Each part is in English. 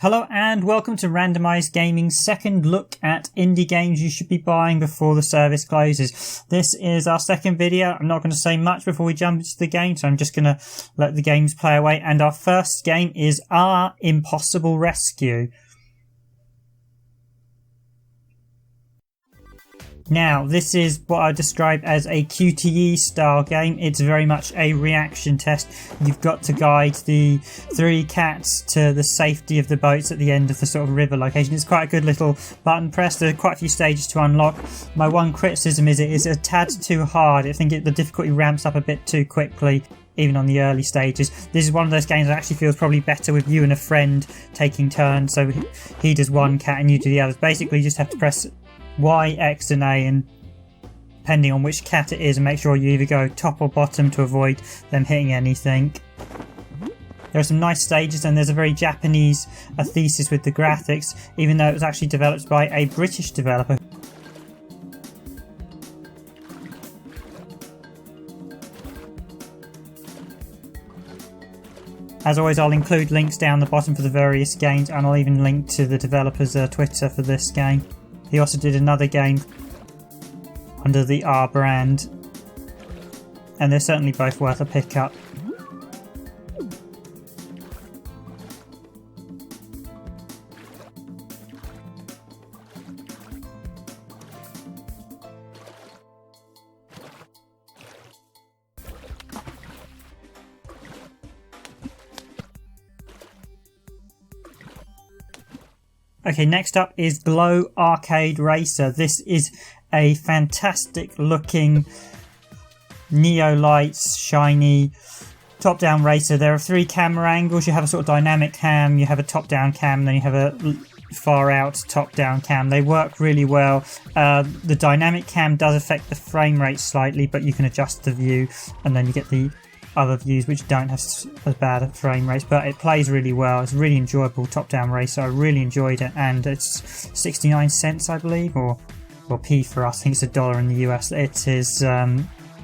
Hello and welcome to Randomised Gaming's second look at indie games you should be buying before the service closes. This is our second video. I'm not going to say much before we jump into the game, so I'm just going to let the games play away. And our first game is Aah Impossible Rescue. Now, this is what I describe as a QTE style game. It's very much a reaction test. You've got to guide the three cats to the safety of the boats at the end of the sort of river location. It's quite a good little button press. There are quite a few stages to unlock. My one criticism is it is a tad too hard. I think the difficulty ramps up a bit too quickly, even on the early stages. This is one of those games that actually feels probably better with you and a friend taking turns. So he does one cat and you do the others. Basically, you just have to press Y, X and A, and depending on which cat it is, and make sure you either go top or bottom to avoid them hitting anything. There are some nice stages, and there's a very Japanese thesis with the graphics, even though it was actually developed by a British developer. As always, I'll include links down the bottom for the various games, and I'll even link to the developer's Twitter for this game. He also did another game under the R brand, and they're certainly both worth a pickup. Okay, next up is Glow Arcade Racer. This is a fantastic looking Neolights shiny top-down racer. There are three camera angles. You have a sort of dynamic cam, you have a top-down cam, and then you have a far-out top-down cam. They work really well. The dynamic cam does affect the frame rate slightly, but you can adjust the view, and then you get the other views which don't have as bad frame rates, but it plays really well. It's a really enjoyable top-down racer. I really enjoyed it, and it's 69 cents, I believe, or P for us. I think it's $1 in the US. It is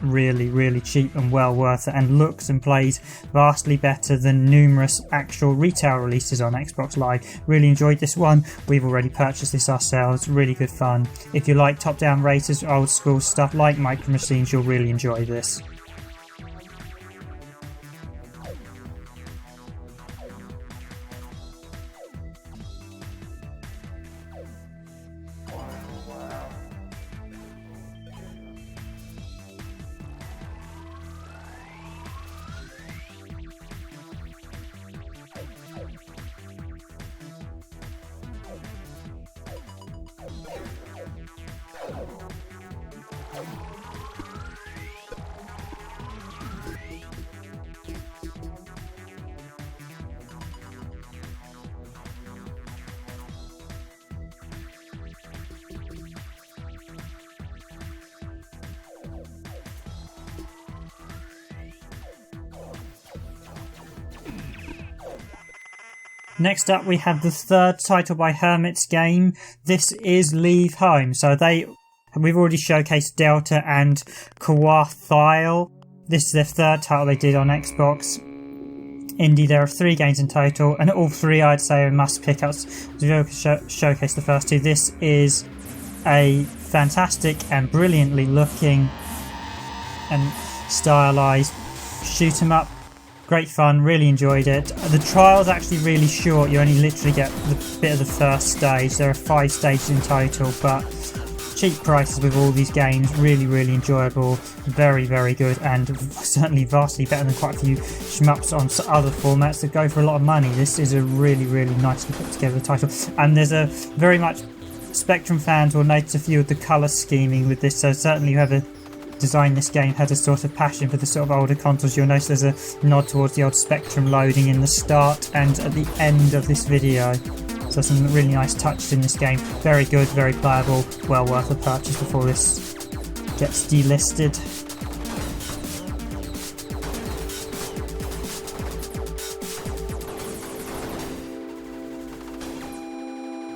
really cheap and well worth it, and looks and plays vastly better than numerous actual retail releases on Xbox Live. Really enjoyed this one. We've already purchased this ourselves. Really good fun. If you like top-down racers, old school stuff like Micro Machines, you'll really enjoy this. Next up, we have the third title by Hermit's Game. This is Leave Home. So we've already showcased Delta and Crossfire. This is their third title they did on Xbox Indie. There are three games in total, and all three I'd say are must pickups. We've showcased the first two. This is a fantastic and brilliantly looking and stylized shoot 'em up. Great fun, really enjoyed it. The trial's actually really short. You only literally get the bit of the first stage. There are 5 stages in total, but cheap prices with all these games. Really enjoyable. Very good, and certainly vastly better than quite a few shmups on other formats that go for a lot of money. This is a really nicely put together title. And there's a very much Spectrum fans will notice a few of the colour scheming with this, so certainly whoever designed this game had a sort of passion for the sort of older consoles. You'll notice there's a nod towards the old Spectrum loading in the start and at the end of this video. So some really nice touches in this game. Very good, very playable, well worth a purchase before this gets delisted.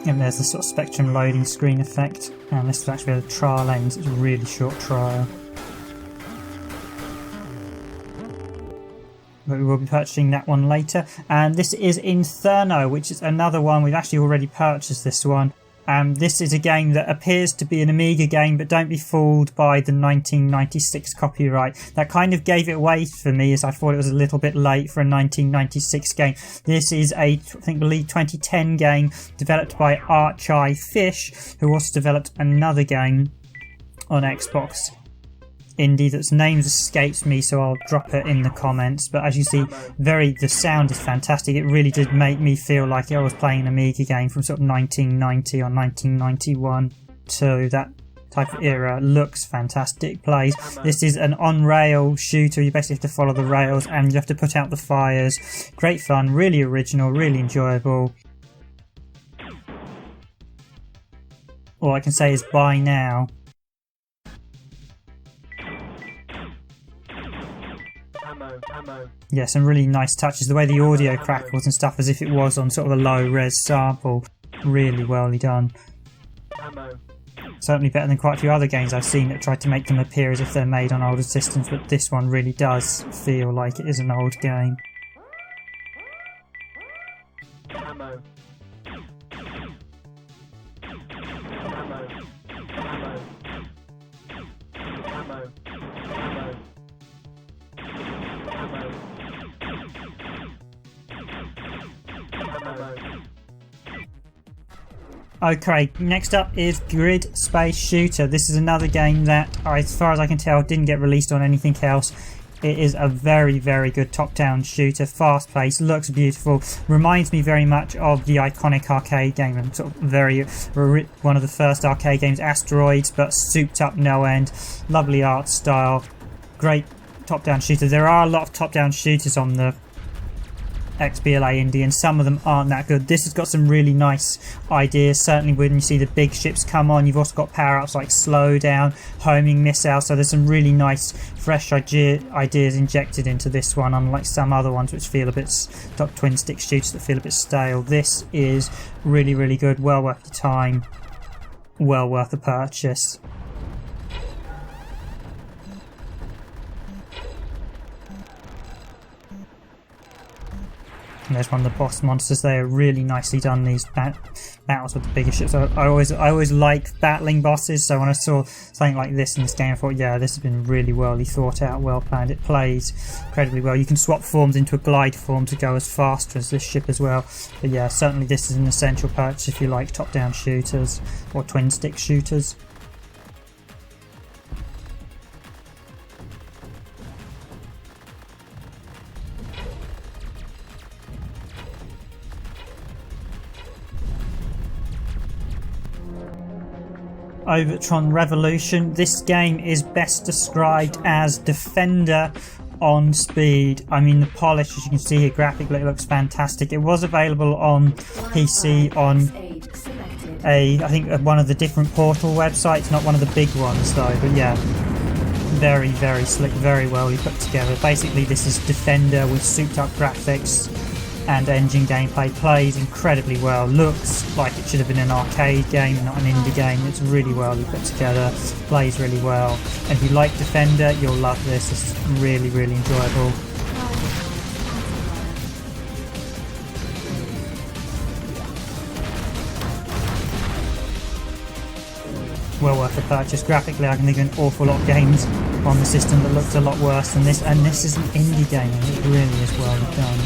And there's the sort of Spectrum loading screen effect. And this is actually a trial ends. It's a really short trial. but we will be purchasing that one later. And this is Inferno, which is another one. We've actually already purchased this one. This is a game that appears to be an Amiga game, but don't be fooled by the 1996 copyright. That kind of gave it away for me, as I thought it was a little bit late for a 1996 game. This is a, I believe, 2010 game developed by Fish, who also developed another game on Xbox indie that's names escapes me, so I'll drop it in the comments. But as you see, the sound is fantastic. It really did make me feel like I was playing an Amiga game from sort of 1990 or 1991 to that type of era. Looks fantastic, plays. This is an on-rail shooter. You basically have to follow the rails and you have to put out the fires. Great fun, really original, really enjoyable. All I can say is buy now. Yeah, some really nice touches. The way the audio crackles and stuff as if it was on sort of a low-res sample. Really well done. Certainly better than quite a few other games I've seen that tried to make them appear as if they're made on older systems, but this one really does feel like it is an old game. Okay, next up is Grid Space Shooter. This is another game that, as far as I can tell, didn't get released on anything else. It is a very, very good top-down shooter, fast-paced, looks beautiful, reminds me very much of the iconic arcade game, and sort of one of the first arcade games, Asteroids, but souped up no end. Lovely art style, great top-down shooter. There are a lot of top-down shooters on the XBLA indie, and some of them aren't that good. This has got some really nice ideas. Certainly when you see the big ships come on, you've also got power-ups like slow down, homing missiles, so there's some really nice fresh ideas injected into this one, unlike some other ones which feel a bit twin stick shooters that feel a bit stale. This is really, really good, well worth the time, well worth the purchase. And there's one of the boss monsters. They are really nicely done, these battles with the bigger ships. I always like battling bosses, so when I saw something like this in this game I thought, yeah, this has been really well thought out, well planned. It plays incredibly well. You can swap forms into a glide form to go as faster as this ship as well. But yeah, certainly this is an essential purchase if you like top down shooters or twin stick shooters. Orbitron Revolution. This game is best described as Defender on speed. I mean, the polish, as you can see here, graphically it looks fantastic. It was available on PC on I think one of the different Portal websites, not one of the big ones though, but yeah, very, very slick, very well put together. Basically this is Defender with souped up graphics and engine gameplay. Plays incredibly well, looks like it should have been an arcade game, not an indie game. It's really well put together, plays really well, and if you like Defender you'll love this. This is really, really enjoyable. Well worth the purchase. Graphically I can think of an awful lot of games on the system that looked a lot worse than this, and this is an indie game and it really is well done.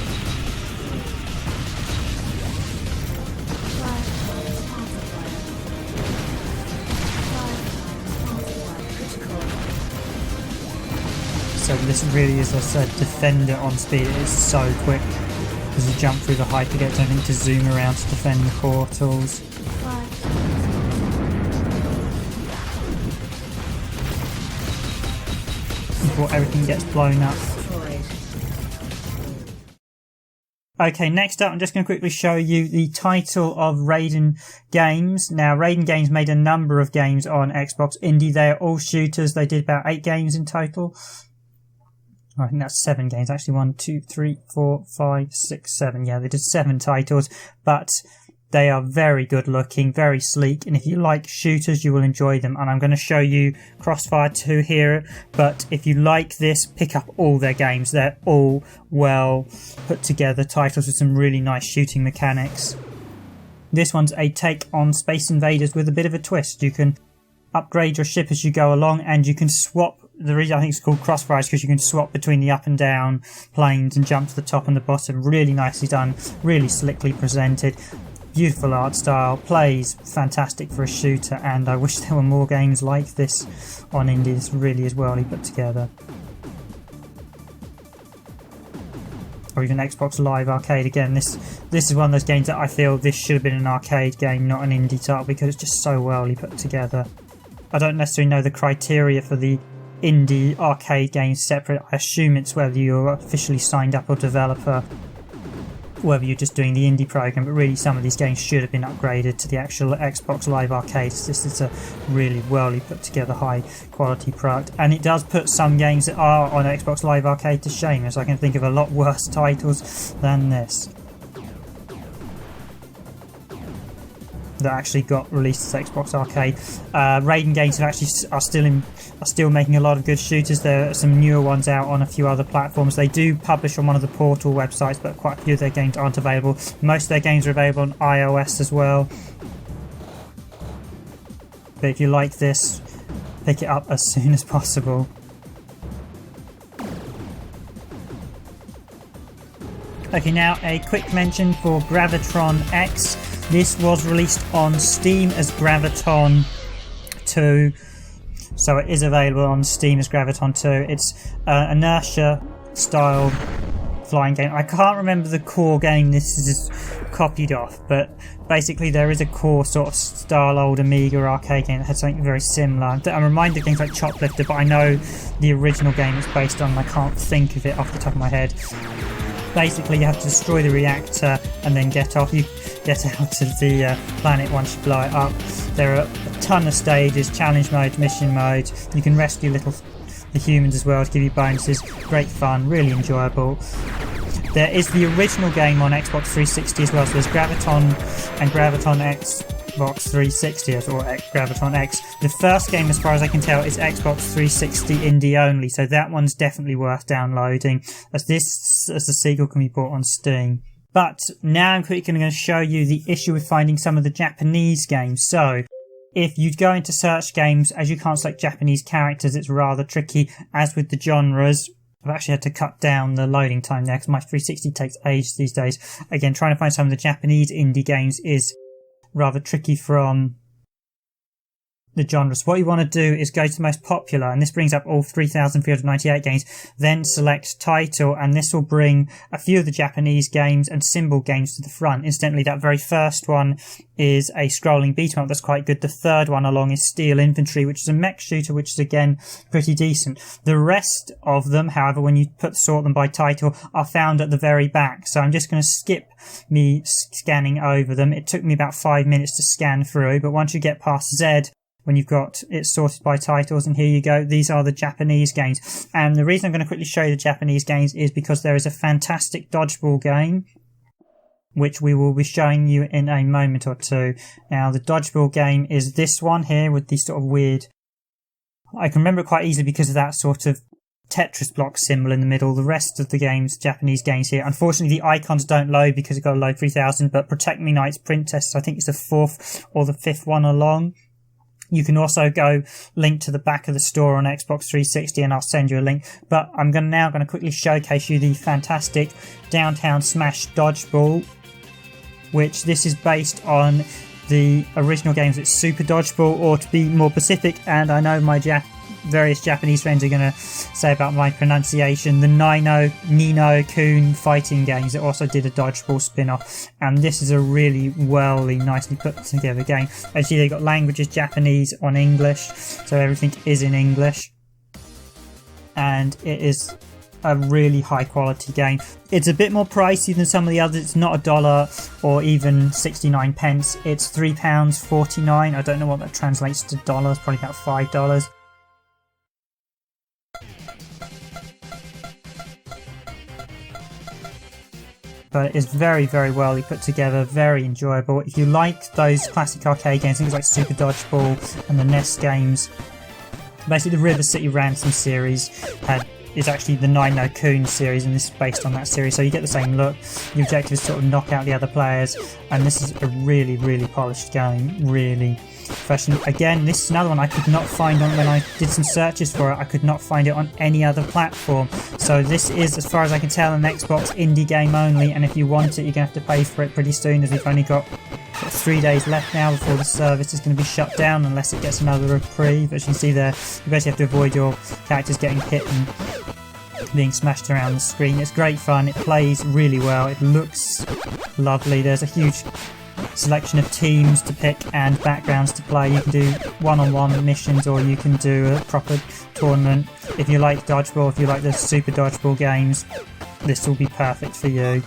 So this really is, as I said, Defender on speed. It is so quick as you jump through the hypergates. I think to zoom around to defend the portals. Before everything gets blown up. Okay, next up I'm just going to quickly show you the title of radiangames. Now, radiangames made a number of games on Xbox Indie. They are all shooters. They did about 8 games in total. I think that's 7 games, actually. 1, 2, 3, 4, 5, 6, 7. Yeah, they did 7 titles, but They are very good looking, very sleek, and if you like shooters you will enjoy them. And I'm going to show you Crossfire 2 here, but if you like this, pick up all their games. They're all well put together titles with some really nice shooting mechanics. This one's a take on Space Invaders with a bit of a twist. You can upgrade your ship as you go along, and you can swap. The reason I think it's called Crossfire is because you can swap between the up and down planes and jump to the top and the bottom. Really nicely done, really slickly presented. Beautiful art style, plays fantastic for a shooter, and I wish there were more games like this on indie. This really is well put together. Or even Xbox Live Arcade. Again, this is one of those games that I feel this should have been an arcade game, not an indie title, because it's just so well put together. I don't necessarily know the criteria for the indie arcade games separate. I assume it's whether you're officially signed up or developer, whether you're just doing the indie program, but really some of these games should have been upgraded to the actual Xbox Live Arcade. This is a really well put together high quality product, and it does put some games that are on Xbox Live Arcade to shame, as I can think of a lot worse titles than this that actually got released as Xbox Arcade. radiangames are still making a lot of good shooters. There are some newer ones out on a few other platforms. They do publish on one of the Portal websites, but quite a few of their games aren't available. Most of their games are available on iOS as well. But if you like this, pick it up as soon as possible. Okay, now a quick mention for Gravitron X. This was released on Steam as Graviton 2, so it is available on Steam as Graviton 2. It's an inertia style flying game. I can't remember the core game this is copied off, but basically there is a core sort of style old Amiga arcade game that had something very similar. I'm reminded of games like Choplifter, but I know the original game it's based on and I can't think of it off the top of my head. Basically you have to destroy the reactor and then get off. You get out of the planet once you blow it up. There are a ton of stages, challenge mode, mission mode. You can rescue the humans as well to give you bonuses. Great fun, really enjoyable. There is the original game on Xbox 360 as well, so there's Graviton and Graviton Xbox 360 or Graviton X. The first game, as far as I can tell, is Xbox 360 indie only, so that one's definitely worth downloading, as the sequel can be bought on Steam. But now I'm quickly going to show you the issue with finding some of the Japanese games. So if you go into search games, as you can't select Japanese characters, it's rather tricky, as with the genres. I've actually had to cut down the loading time there because my 360 takes ages these days. Again, trying to find some of the Japanese indie games is rather tricky from the genres. What you want to do is go to the most popular, and this brings up all 3,398 games, then select title, and this will bring a few of the Japanese games and symbol games to the front. Incidentally, that very first one is a scrolling beat 'em up that's quite good. The third one along is Steel Infantry, which is a mech shooter, which is again pretty decent. The rest of them, however, when you sort them by title, are found at the very back, so I'm just going to skip me scanning over them. It took me about 5 minutes to scan through, but once you get past Z, when you've got it sorted by titles, and here you go, these are the Japanese games. And the reason I'm going to quickly show you the Japanese games is because there is a fantastic dodgeball game which we will be showing you in a moment or two. Now the dodgeball game is this one here with these sort of weird, I can remember it quite easily because of that sort of Tetris block symbol in the middle. The rest of the games, Japanese games here, unfortunately the icons don't load because it's got to load 3000, but Protect Me Knight's print test, I think it's the 4th or the 5th one along. You can also go link to the back of the store on Xbox 360 and I'll send you a link. But I'm now going to quickly showcase you the fantastic Downtown Smash Dodgeball, which this is based on the original games. It's Super Dodgeball, or to be more specific, and I know my various Japanese friends are going to say about my pronunciation, the Nino Kun fighting games that also did a dodgeball spin-off, and this is a really nicely put together game. As you see, they've got languages, Japanese on English, so everything is in English, and it is a really high quality game. It's a bit more pricey than some of the others. It's not $1 or even 69 pence. It's £3.49. I don't know what that translates to dollars, probably about $5. but it's very, very well put together, very enjoyable. If you like those classic arcade games, things like Super Dodgeball and the NES games, basically the River City Ransom series is actually the Nine No Coon series, and this is based on that series, so you get the same look. The objective is to sort of knock out the other players, and this is a really, really polished game, really professional. Again, this is another one I could not find on, when I did some searches for it, I could not find it on any other platform. So this is, as far as I can tell, an Xbox indie game only, and if you want it, you're going to have to pay for it pretty soon, as we've only got 3 days left now before the service is going to be shut down, unless it gets another reprieve. As you can see there, you basically have to avoid your characters getting hit and being smashed around the screen. It's great fun, it plays really well, it looks lovely. There's a huge selection of teams to pick and backgrounds to play. You can do one-on-one missions, or you can do a proper tournament. If you like Dodgeball, if you like the Super Dodgeball games, this will be perfect for you.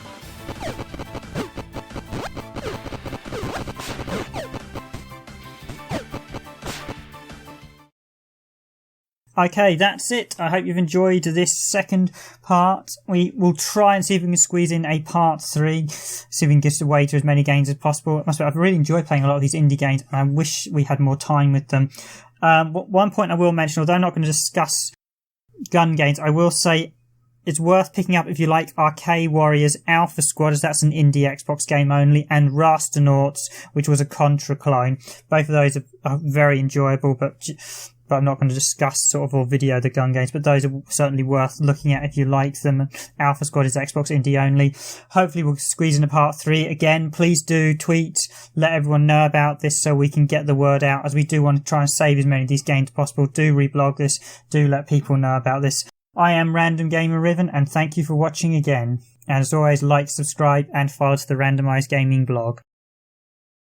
Okay, that's it. I hope you've enjoyed this second part. We will try and see if we can squeeze in a part 3, see if we can get away to as many games as possible. I've really enjoyed playing a lot of these indie games, and I wish we had more time with them. One point I will mention, although I'm not going to discuss gun games, I will say it's worth picking up if you like Arcade Warriors Alpha Squad, as that's an indie Xbox game only, and Rasternauts, which was a Contra clone. Both of those are very enjoyable, but I'm not going to discuss sort of or video the gun games, but those are certainly worth looking at if you like them. Alpha Squad is Xbox indie only. Hopefully we'll squeeze in a part 3. Again, please do tweet, let everyone know about this so we can get the word out, as we do want to try and save as many of these games as possible. Do reblog this, do let people know about this. I am Random Gamer Riven, and thank you for watching again. And as always, like, subscribe and follow to the Randomised Gaming blog.